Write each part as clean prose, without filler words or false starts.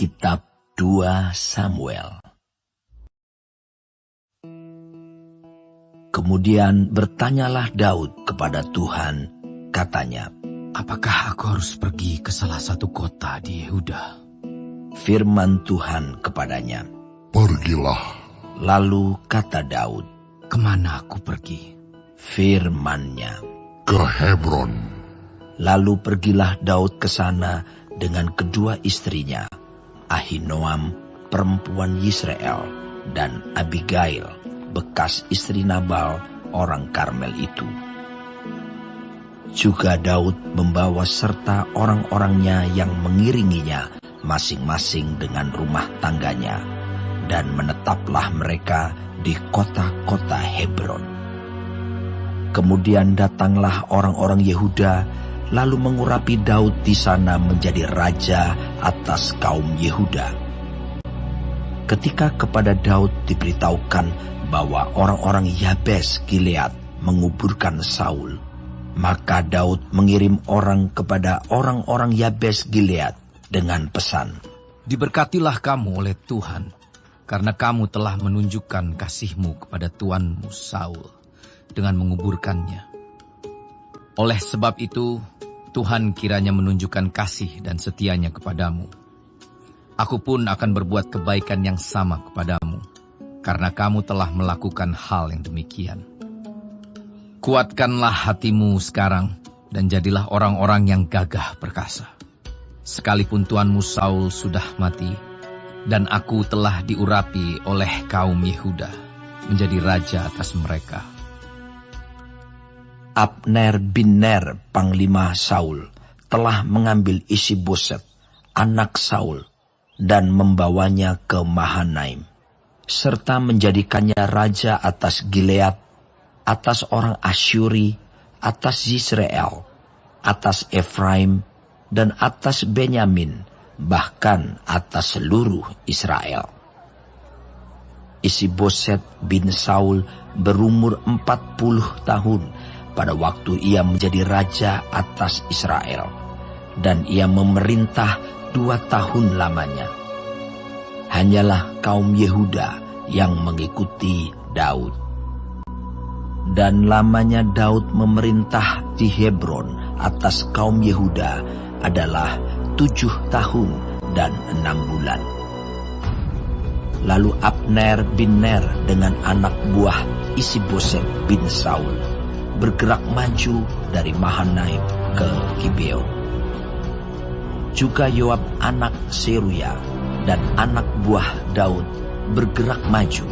Kitab 2 Samuel. Kemudian bertanyalah Daud kepada Tuhan, katanya, "Apakah aku harus pergi ke salah satu kota di Yehuda?" Firman Tuhan kepadanya, "Pergilah." Lalu kata Daud, "Kemana aku pergi?" Firman-Nya, "Ke Hebron." Lalu pergilah Daud ke sana dengan kedua istrinya, Ahinoam, perempuan Yisrael, dan Abigail, bekas istri Nabal, orang Karmel itu. Juga Daud membawa serta orang-orangnya yang mengiringinya, masing-masing dengan rumah tangganya, dan menetaplah mereka di kota-kota Hebron. Kemudian datanglah orang-orang Yehuda, lalu mengurapi Daud di sana menjadi raja atas kaum Yehuda. Ketika kepada Daud diberitahukan bahwa orang-orang Yabes Gilead menguburkan Saul, maka Daud mengirim orang kepada orang-orang Yabes Gilead dengan pesan, "Diberkatilah kamu oleh Tuhan, karena kamu telah menunjukkan kasih-Mu kepada tuanmu Saul dengan menguburkannya. Oleh sebab itu, Tuhan kiranya menunjukkan kasih dan setianya kepadamu. Aku pun akan berbuat kebaikan yang sama kepadamu, karena kamu telah melakukan hal yang demikian. Kuatkanlah hatimu sekarang, dan jadilah orang-orang yang gagah perkasa. Sekalipun tuanmu Saul sudah mati, dan aku telah diurapi oleh kaum Yehuda, menjadi raja atas mereka." Abner bin Ner, panglima Saul, telah mengambil Isi-Boset, anak Saul, dan membawanya ke Mahanaim, serta menjadikannya raja atas Gilead, atas orang Asyuri, atas Yisrael, atas Efraim, dan atas Benyamin, bahkan atas seluruh Israel. Isi-Boset bin Saul berumur 40 tahun pada waktu ia menjadi raja atas Israel, dan ia memerintah 2 tahun lamanya. Hanyalah kaum Yehuda yang mengikuti Daud. Dan lamanya Daud memerintah di Hebron atas kaum Yehuda adalah 7 tahun dan 6 bulan. Lalu Abner bin Ner dengan anak buah Isi-Boset bin Saul bergerak maju dari Mahanaim ke Gibeon. Juga Yoab anak Seruya dan anak buah Daud bergerak maju.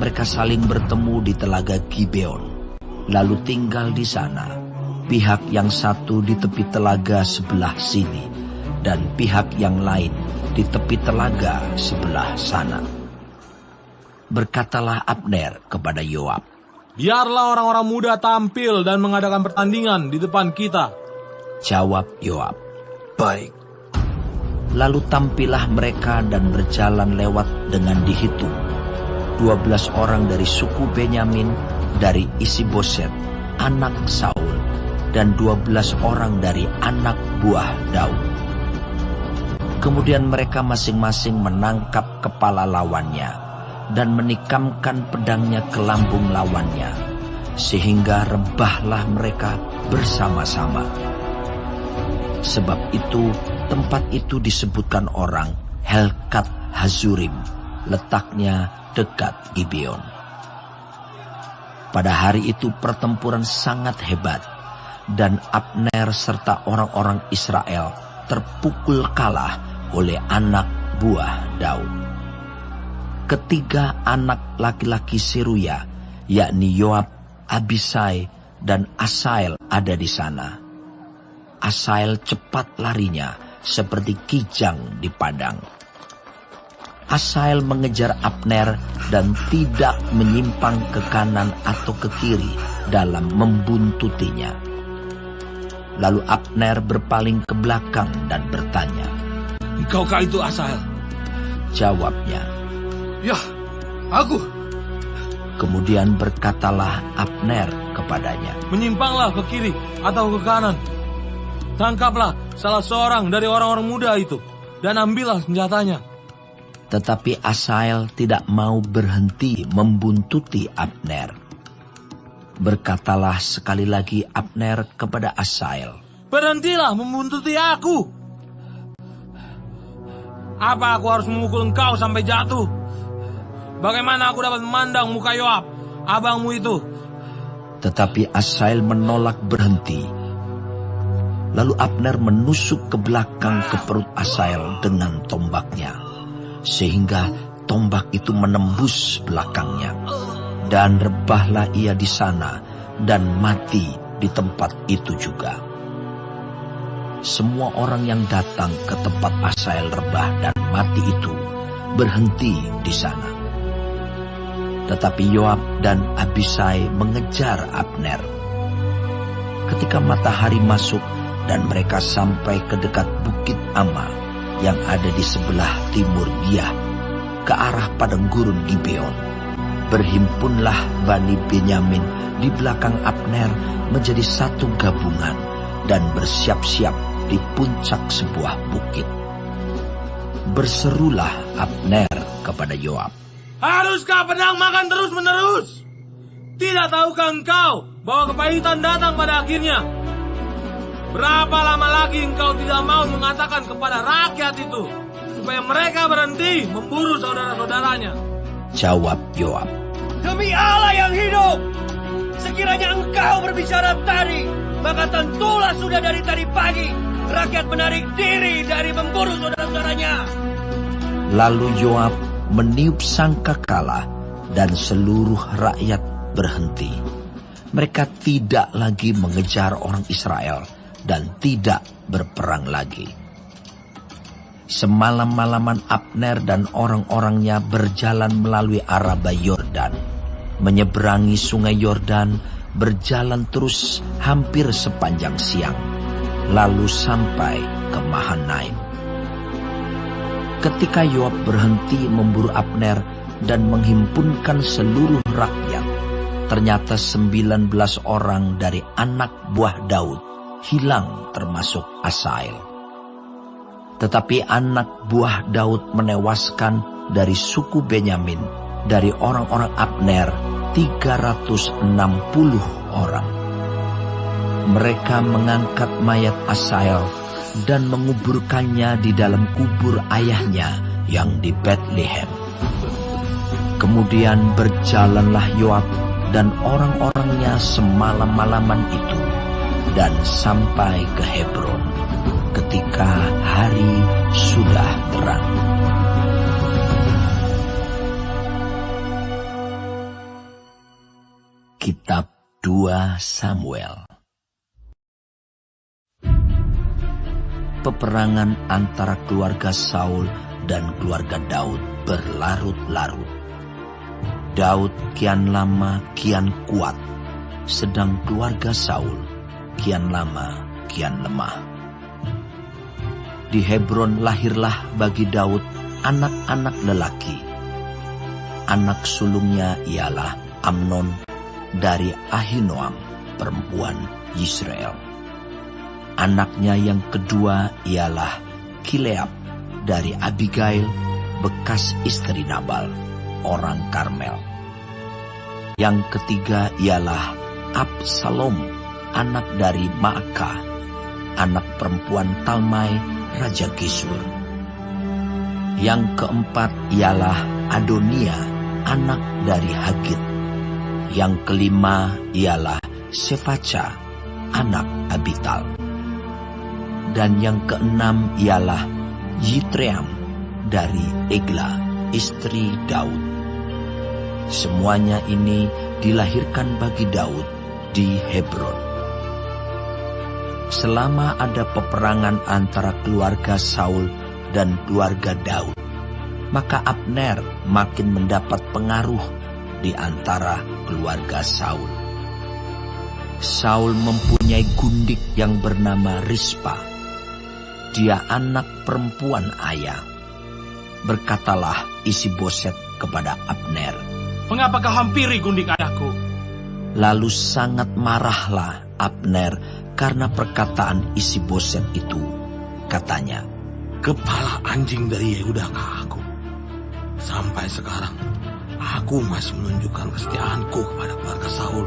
Mereka saling bertemu di telaga Gibeon, lalu tinggal di sana. Pihak yang satu di tepi telaga sebelah sini, dan pihak yang lain di tepi telaga sebelah sana. Berkatalah Abner kepada Yoab, "Biarlah orang-orang muda tampil dan mengadakan pertandingan di depan kita." Jawab Yoab, "Baik." Lalu tampillah mereka dan berjalan lewat dengan dihitung 12 orang dari suku Benyamin, dari Isi-Boset, anak Saul, dan 12 orang dari anak buah Daud. Kemudian mereka masing-masing menangkap kepala lawannya dan menikamkan pedangnya ke lambung lawannya, sehingga rebahlah mereka bersama-sama. Sebab itu tempat itu disebutkan orang Helkat Hazurim, letaknya dekat Gibeon. Pada hari itu pertempuran sangat hebat, dan Abner serta orang-orang Israel terpukul kalah oleh anak buah Daud. Ketiga anak laki-laki Seruya, yakni Yoab, Abisai, dan Asael ada di sana. Asael cepat larinya seperti kijang di padang. Asael mengejar Abner dan tidak menyimpang ke kanan atau ke kiri dalam membuntutinya. Lalu Abner berpaling ke belakang dan bertanya, "Engkaukah itu Asael?" Jawabnya, "Ya, aku." Kemudian berkatalah Abner kepadanya, "Menyimpanglah ke kiri atau ke kanan. Tangkaplah salah seorang dari orang-orang muda itu dan ambillah senjatanya. Tetapi Asael tidak mau berhenti membuntuti Abner. Berkatalah sekali lagi Abner kepada Asael, "Berhentilah membuntuti aku. Apa aku harus memukul engkau sampai jatuh? Bagaimana aku dapat memandang muka Yoab, abangmu itu?" Tetapi Asael menolak berhenti. Lalu Abner menusuk ke belakang ke perut Asael dengan tombaknya, sehingga tombak itu menembus belakangnya. Dan rebahlah ia di sana dan mati di tempat itu juga. Semua orang yang datang ke tempat Asael rebah dan mati itu berhenti di sana. Tetapi Yoab dan Abisai mengejar Abner. Ketika matahari masuk dan mereka sampai ke dekat Bukit Ama yang ada di sebelah timur Giah, ke arah padang gurun Gibeon, berhimpunlah Bani Benyamin di belakang Abner menjadi satu gabungan dan bersiap-siap di puncak sebuah bukit. Berserulah Abner kepada Yoab, "Haruskah pedang makan terus-menerus? Tidak tahukah engkau bahwa kepahitan datang pada akhirnya? Berapa lama lagi engkau tidak mau mengatakan kepada rakyat itu supaya mereka berhenti memburu saudara-saudaranya?" Jawab Yoab, "Demi Allah yang hidup, sekiranya engkau berbicara tadi, maka tentulah sudah dari tadi pagi rakyat menarik diri dari memburu saudara-saudaranya." Lalu Yoab meniup sangkakala dan seluruh rakyat berhenti. Mereka tidak lagi mengejar orang Israel dan tidak berperang lagi. Semalam-malaman Abner dan orang-orangnya berjalan melalui Araba Yordan, menyeberangi sungai Yordan, berjalan terus hampir sepanjang siang, lalu sampai ke Mahanaim. Ketika Yoab berhenti memburu Abner dan menghimpunkan seluruh rakyat, ternyata 19 orang dari anak buah Daud hilang termasuk Asael. Tetapi anak buah Daud menewaskan dari suku Benyamin, dari orang-orang Abner, 360 orang. Mereka mengangkat mayat Asael dan menguburkannya di dalam kubur ayahnya yang di Betlehem. Kemudian berjalanlah Yoab dan orang-orangnya semalam-malaman itu dan sampai ke Hebron ketika hari sudah terang. Kitab 2 Samuel. Peperangan antara keluarga Saul dan keluarga Daud berlarut-larut. Daud kian lama kian kuat, sedang keluarga Saul kian lama kian lemah. Di Hebron lahirlah bagi Daud anak-anak lelaki. Anak sulungnya ialah Amnon dari Ahinoam, perempuan Yisrael. Anaknya yang kedua ialah Kileab dari Abigail, bekas istri Nabal, orang Karmel. Yang ketiga ialah Absalom, anak dari Maakah, anak perempuan Talmai, Raja Gesur. Yang keempat ialah Adonia, anak dari Hagit. Yang kelima ialah Sefaca, anak Abital. Dan yang keenam ialah Yitream dari Egla, istri Daud. Semuanya ini dilahirkan bagi Daud di Hebron. Selama ada peperangan antara keluarga Saul dan keluarga Daud, maka Abner makin mendapat pengaruh di antara keluarga Saul. Saul mempunyai gundik yang bernama Rispa. Dia anak perempuan ayah. Berkatalah Isiboset kepada Abner, "Mengapa kau hampiri gundik ayahku?" Lalu sangat marahlah Abner karena perkataan Isiboset itu. Katanya, kepala anjing dari Yehudakah aku? Sampai sekarang, aku masih menunjukkan kesetiaanku kepada keluarga Saul,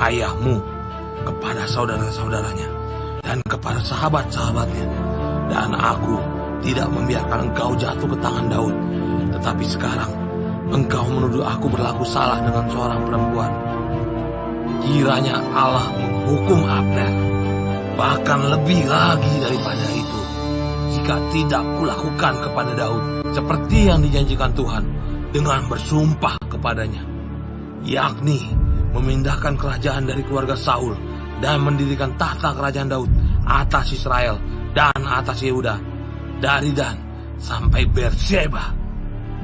ayahmu, kepada saudara-saudaranya, dan kepada sahabat-sahabatnya. Dan aku tidak membiarkan engkau jatuh ke tangan Daud. Tetapi sekarang, engkau menuduh aku berlaku salah dengan seorang perempuan. Kiranya Allah menghukum Abner, bahkan lebih lagi daripada itu, jika tidak kulakukan kepada Daud seperti yang dijanjikan Tuhan dengan bersumpah kepadanya, yakni memindahkan kerajaan dari keluarga Saul dan mendirikan tahta kerajaan Daud atas Israel dan atas Yehuda, dari Dan sampai Beersheba.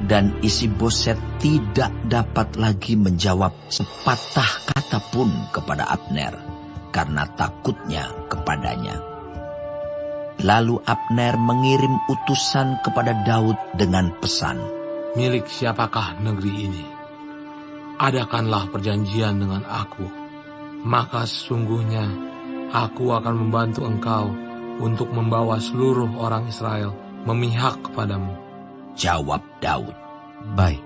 Dan Isi-Boset tidak dapat lagi menjawab sepatah kata pun kepada Abner karena takutnya kepadanya. Lalu Abner mengirim utusan kepada Daud dengan pesan, "Milik siapakah negeri ini? Adakanlah perjanjian dengan aku, maka sesungguhnya aku akan membantu engkau untuk membawa seluruh orang Israel memihak kepadamu." Jawab Daud, Baik,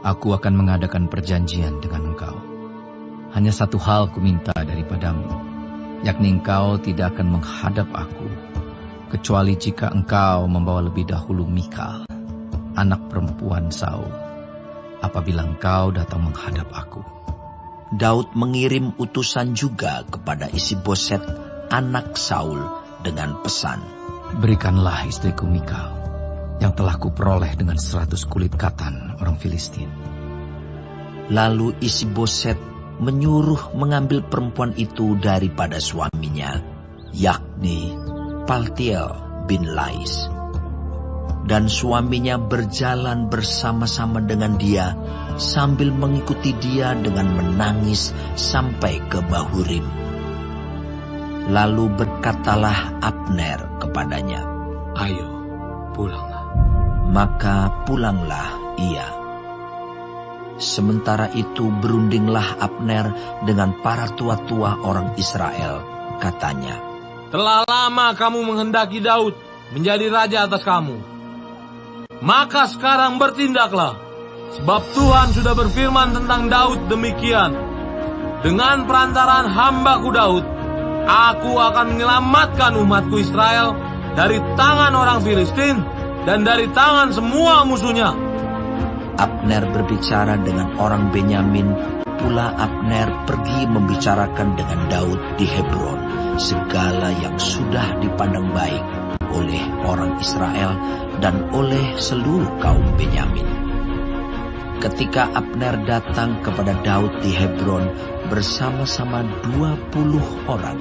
aku akan mengadakan perjanjian dengan engkau. Hanya satu hal kuminta daripadamu, yakni engkau tidak akan menghadap aku, kecuali jika engkau membawa lebih dahulu Mikal, anak perempuan Saul, apabila engkau datang menghadap aku. Daud mengirim utusan juga kepada Isi-Boset, anak Saul, dengan pesan, Berikanlah istriku Mikal, yang telah kuperoleh dengan 100 kulit katan orang Filistin. Lalu Isi-Boset menyuruh mengambil perempuan itu daripada suaminya, yakni Paltiel bin Lais. Dan suaminya berjalan bersama-sama dengan dia, sambil mengikuti dia dengan menangis sampai ke Bahurim. Lalu berkatalah Abner kepadanya, "Ayo, pulanglah." Maka pulanglah ia. Sementara itu berundinglah Abner dengan para tua-tua orang Israel. Katanya, "Telah lama kamu menghendaki Daud menjadi raja atas kamu. Maka sekarang bertindaklah, sebab Tuhan sudah berfirman tentang Daud demikian. Dengan perantaraan hambaku Daud, aku akan menyelamatkan umatku Israel dari tangan orang Filistin dan dari tangan semua musuhnya." Abner berbicara dengan orang Benyamin, pula Abner pergi membicarakan dengan Daud di Hebron segala yang sudah dipandang baik oleh orang Israel dan oleh seluruh kaum Benyamin. Ketika Abner datang kepada Daud di Hebron bersama-sama 20 orang,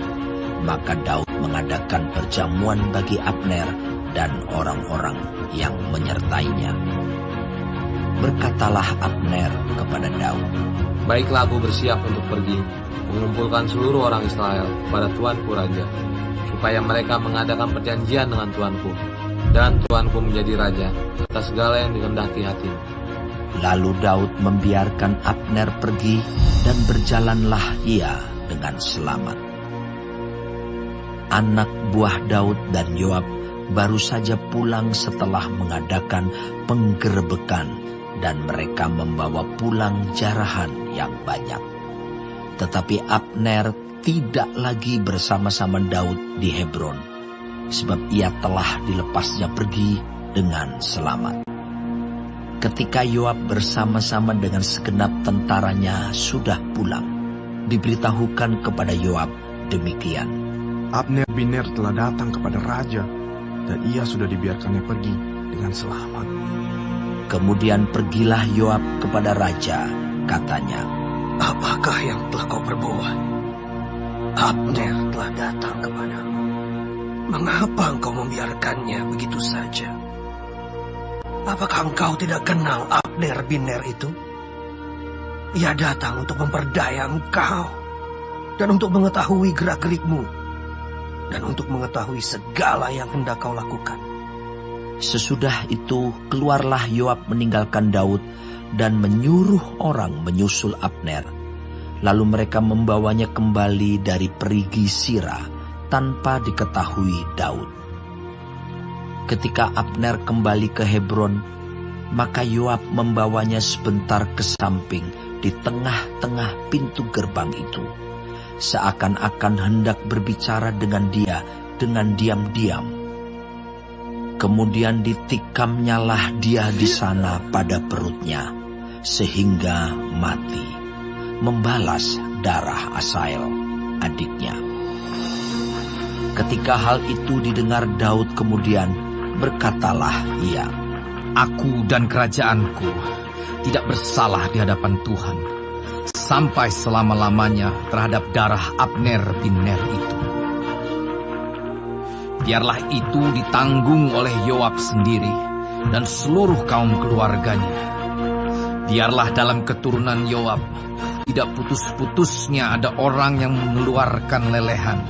maka Daud mengadakan perjamuan bagi Abner dan orang-orang yang menyertainya. Berkatalah Abner kepada Daud, "Baiklah, aku bersiap untuk pergi, mengumpulkan seluruh orang Israel pada tuanku raja, supaya mereka mengadakan perjanjian dengan tuanku, dan tuanku menjadi raja atas segala yang dikehendaki hatimu." Lalu Daud membiarkan Abner pergi, dan berjalanlah ia dengan selamat. Anak buah Daud dan Yoab baru saja pulang setelah mengadakan penggerebekan, dan mereka membawa pulang jarahan yang banyak. Tetapi Abner tidak lagi bersama-sama Daud di Hebron, sebab ia telah dilepasnya pergi dengan selamat. Ketika Yoab bersama-sama dengan segenap tentaranya sudah pulang, diberitahukan kepada Yoab demikian, Abner bin Ner telah datang kepada raja, dan ia sudah dibiarkannya pergi dengan selamat. Kemudian pergilah Yoab kepada raja, katanya, "Apakah yang telah kau perbuat? Abner telah datang kepadamu. Mengapa engkau membiarkannya begitu saja? Apakah engkau tidak kenal Abner bin Ner itu? Ia datang untuk memperdaya engkau, dan untuk mengetahui gerak-gerikmu, dan untuk mengetahui segala yang hendak kau lakukan." Sesudah itu keluarlah Yoab meninggalkan Daud dan menyuruh orang menyusul Abner. Lalu mereka membawanya kembali dari perigi Sira tanpa diketahui Daud. Ketika Abner kembali ke Hebron, maka Yoab membawanya sebentar ke samping di tengah-tengah pintu gerbang itu, seakan-akan hendak berbicara dengan dia dengan diam-diam. Kemudian ditikamnyalah dia di sana pada perutnya, sehingga mati, membalas darah Asael, adiknya. Ketika hal itu didengar Daud kemudian, berkatalah ia, Aku dan kerajaanku tidak bersalah di hadapan Tuhan, sampai selama-lamanya terhadap darah Abner bin Ner itu. Biarlah itu ditanggung oleh Yoab sendiri dan seluruh kaum keluarganya. Biarlah dalam keturunan Yoab tidak putus-putusnya ada orang yang mengeluarkan lelehan,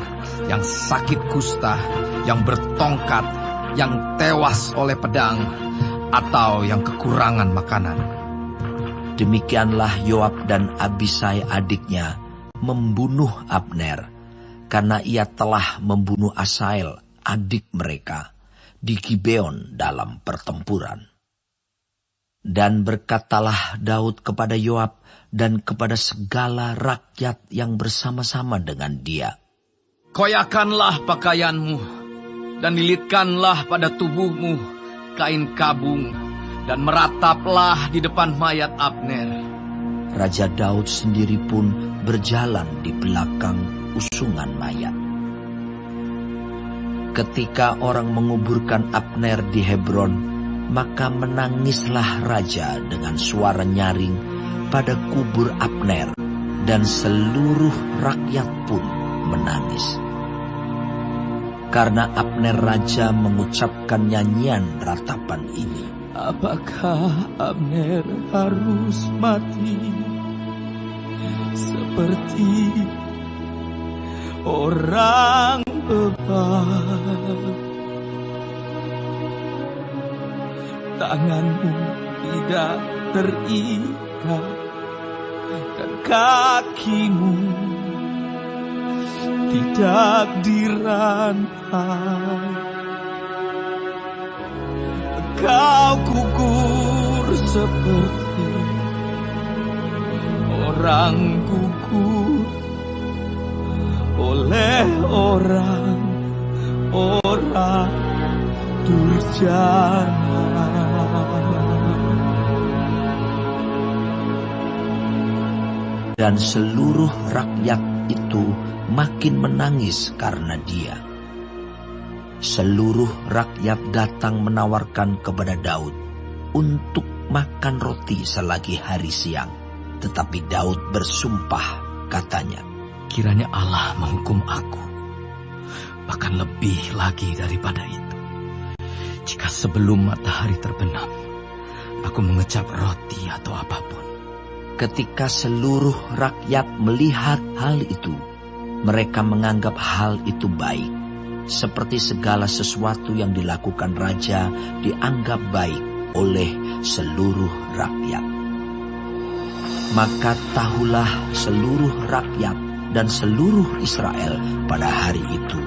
yang sakit kusta, yang bertongkat, yang tewas oleh pedang, atau yang kekurangan makanan. Demikianlah Yoab dan Abisai adiknya membunuh Abner, karena ia telah membunuh Asael, adik mereka, di Gibeon dalam pertempuran. Dan berkatalah Daud kepada Yoab dan kepada segala rakyat yang bersama-sama dengan dia, Koyakanlah pakaianmu, dan lilitkanlah pada tubuhmu kain kabung, dan merataplah di depan mayat Abner. Raja Daud sendiri pun berjalan di belakang usungan mayat. Ketika orang menguburkan Abner di Hebron, maka menangislah raja dengan suara nyaring pada kubur Abner, dan seluruh rakyat pun menangis. Karena Abner raja mengucapkan nyanyian ratapan ini, Apakah Abner harus mati seperti orang bebal? Tanganmu tidak terikat dan kakimu tidak dirantai. Kau gugur seperti orang gugur oleh orang durjana. dan seluruh rakyat itu makin menangis karena dia. Seluruh rakyat datang menawarkan kepada Daud untuk makan roti selagi hari siang. Tetapi Daud bersumpah, katanya, Kiranya Allah menghukum aku, bahkan lebih lagi daripada itu. Jika sebelum matahari terbenam, aku mengecap roti atau apapun. Ketika seluruh rakyat melihat hal itu, mereka menganggap hal itu baik. Seperti segala sesuatu yang dilakukan raja dianggap baik oleh seluruh rakyat. Maka tahulah seluruh rakyat dan seluruh Israel pada hari itu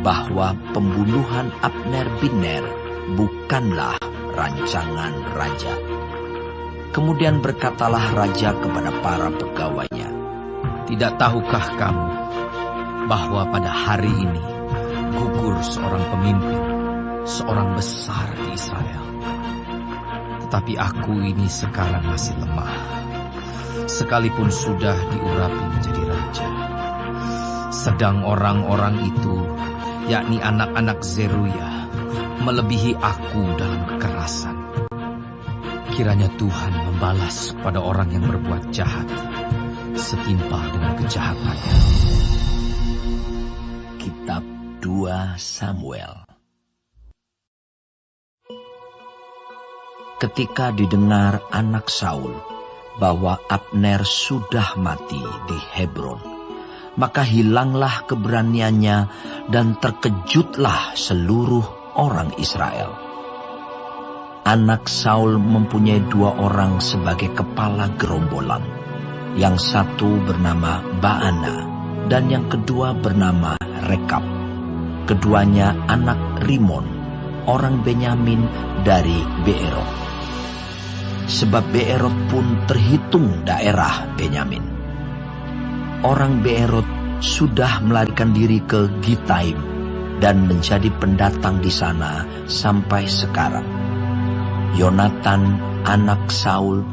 bahwa pembunuhan Abner bin Ner bukanlah rancangan raja. Kemudian berkatalah raja kepada para pegawainya, Tidak tahukah kamu bahwa pada hari ini gugur seorang pemimpin, seorang besar di Israel? Tetapi aku ini sekarang masih lemah, sekalipun sudah diurapi menjadi raja. Sedang orang-orang itu, yakni anak-anak Zeruya, melebihi aku dalam kekerasan. Kiranya Tuhan membalas kepada orang yang berbuat jahat setimpal dengan kejahatannya. Kitab 2 Samuel. Ketika didengar anak Saul bahwa Abner sudah mati di Hebron, maka hilanglah keberaniannya dan terkejutlah seluruh orang Israel. Anak Saul mempunyai 2 orang sebagai kepala gerombolan. Yang satu bernama Baana dan yang kedua bernama Rekab. Keduanya anak Rimon, orang Benyamin dari Beerot. Sebab Beerot pun terhitung daerah Benyamin. Orang Beerot sudah melarikan diri ke Gitaim dan menjadi pendatang di sana sampai sekarang. Yonatan, anak Saul,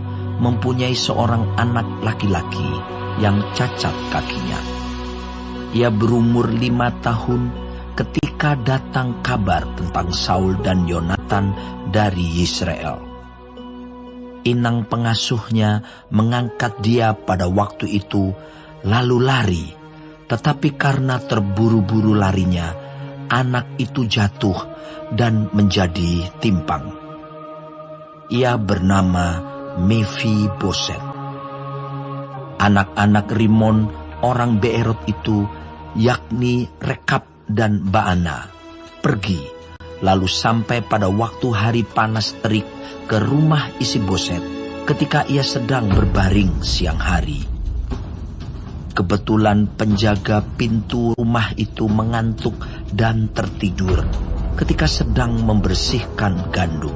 mempunyai seorang anak laki-laki yang cacat kakinya. Ia berumur 5 tahun ketika datang kabar tentang Saul dan Yonatan dari Israel. Inang pengasuhnya mengangkat dia pada waktu itu, lalu lari. Tetapi karena terburu-buru larinya, anak itu jatuh dan menjadi timpang. Ia bernama Mephiboset. Anak-anak Rimon orang Beerot itu, yakni Rekab dan Baana, pergi, lalu sampai pada waktu hari panas terik ke rumah Isiboset ketika ia sedang berbaring siang hari. Kebetulan penjaga pintu rumah itu mengantuk dan tertidur ketika sedang membersihkan gandum.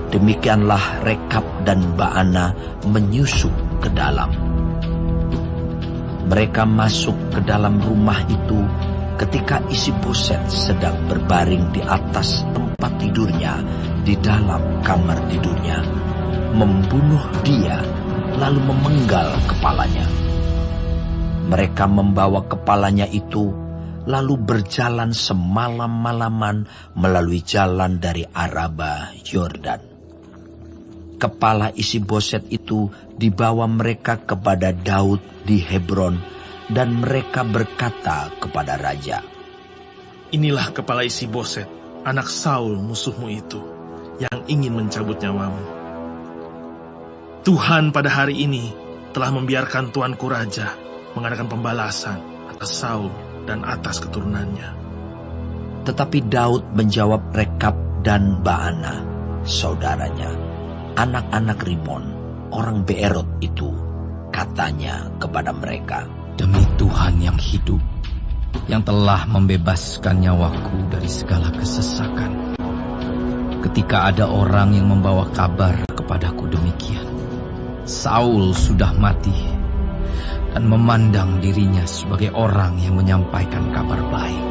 Demikianlah Rekab dan Baana menyusup ke dalam. Mereka masuk ke dalam rumah itu ketika Isiboset sedang berbaring di atas tempat tidurnya di dalam kamar tidurnya, membunuh dia lalu memenggal kepalanya. Mereka membawa kepalanya itu lalu berjalan semalam-malaman melalui jalan dari Araba Yordan. Kepala Isiboset itu dibawa mereka kepada Daud di Hebron, dan mereka berkata kepada raja, "Inilah kepala Isiboset, anak Saul musuhmu itu, yang ingin mencabut nyawamu. Tuhan pada hari ini telah membiarkan tuanku raja mengadakan pembalasan atas Saul dan atas keturunannya." Tetapi Daud menjawab Rekab dan Baana, saudaranya, anak-anak Rimon, orang Beerot itu, katanya kepada mereka, "Demi Tuhan yang hidup, yang telah membebaskan nyawaku dari segala kesesakan, ketika ada orang yang membawa kabar kepadaku demikian, Saul sudah mati, dan memandang dirinya sebagai orang yang menyampaikan kabar baik,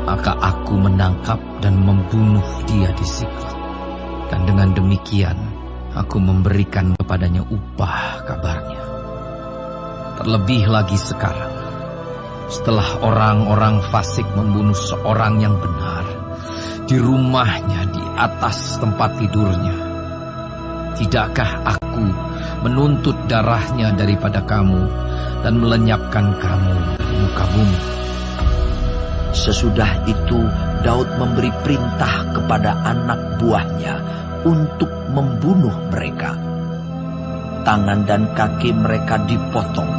maka aku menangkap dan membunuh dia di Siklot. Dan dengan demikian, aku memberikan kepadanya upah kabarnya. Terlebih lagi sekarang, setelah orang-orang fasik membunuh seorang yang benar di rumahnya di atas tempat tidurnya, tidakkah aku menuntut darahnya daripada kamu dan melenyapkan kamu dari muka bumi?" Sesudah itu Daud memberi perintah kepada anak buahnya untuk membunuh mereka. Tangan dan kaki mereka dipotong,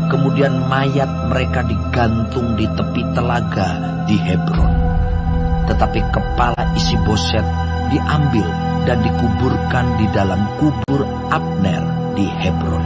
kemudian mayat mereka digantung di tepi telaga di Hebron. Tetapi kepala Isiboset diambil dan dikuburkan di dalam kubur Abner di Hebron.